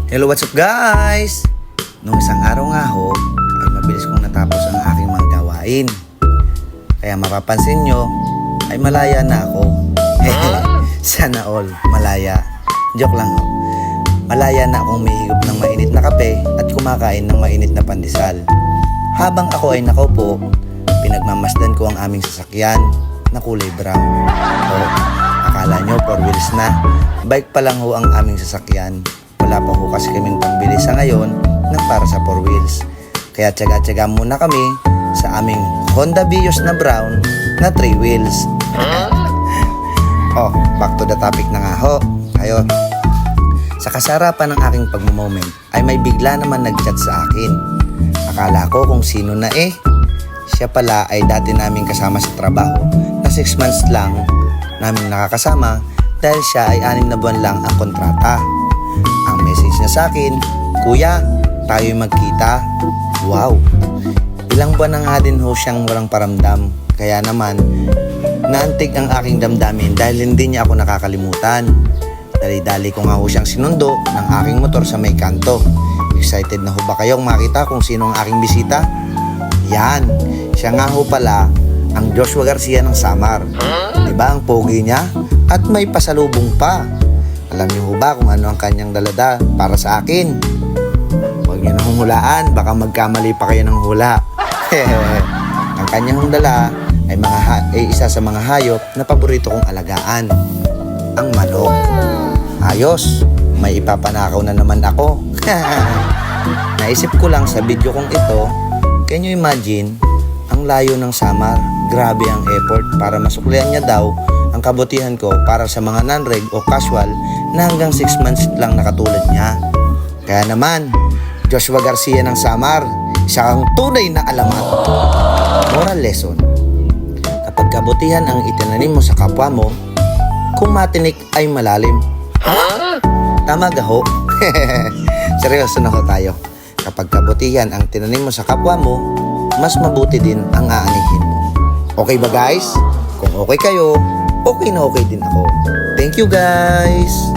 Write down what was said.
Hello, what's up guys? Nung isang araw nga ho, ay mabilis kong natapos ang aking mga gawain. Kaya mapapansin nyo, ay malaya na ako. Sana all, malaya. Joke lang ho. Malaya na akong mahigop ng mainit na kape at kumakain ng mainit na pandesal. Habang ako ay nakaupo, pinagmamasdan ko ang aming sasakyan na kulay brown. O, akala nyo 4 wheels na. Bike pa lang ho ang aming sasakyan. Wala pa ho kasi kaming pambili sa ngayon ng para sa 4 wheels. Kaya tsaga-tsaga muna kami sa aming Honda Vios na brown na 3 wheels. Oh, back to the topic na nga ho. Ayo. Sa kasarapan ng aking pagmo-moment ay may bigla naman nag-chat sa akin. Akala ko kung sino na eh. Siya pala ay dati naming kasama sa trabaho na 6 months lang namin nakakasama dahil siya ay 6 na buwan lang ang kontrata. Ang message niya sa akin, "Kuya, tayo'y magkita." Wow! Ilang buwan na nga din ho siyang walang paramdam. Kaya naman, naantig ang aking damdamin dahil hindi niya ako nakakalimutan. Dali-dali ko nga ho siyang sinundo ng aking motor sa may kanto. Excited na ho ba kayong makita kung sino ang aking bisita? Yan! Siya nga ho pala ang Joshua Garcia ng Samar. Diba ang pogi niya? At may pasalubong pa. Alam niyo ho ba kung ano ang kanyang dalada para sa akin? Huwag niyo na humulaan, baka magkamali pa kayo ng hula. Ang kanyang dala ay isa sa mga hayop na paborito kong alagaan, ang manok. Ayos, may ipapanakaw na naman ako. Naisip ko lang sa video kong ito, can you imagine, ang layo ng Samar, grabe ang effort para masuklian niya daw ang kabutihan ko para sa mga non-reg o casual na hanggang 6 months lang nakatulad niya. Kaya naman, Joshua Garcia ng Samar, isa kang tunay na alamat. Moral lesson: kapag kabutihan ang itinanim mo sa kapwa mo, kung matinik ay malalim. Tama gaho? Seryoso na ho tayo. Kapag kabutihan ang tinanim mo sa kapwa mo, mas mabuti din ang aanihin mo. Okay ba guys? Kung okay kayo, okay na okay din ako. Thank you guys!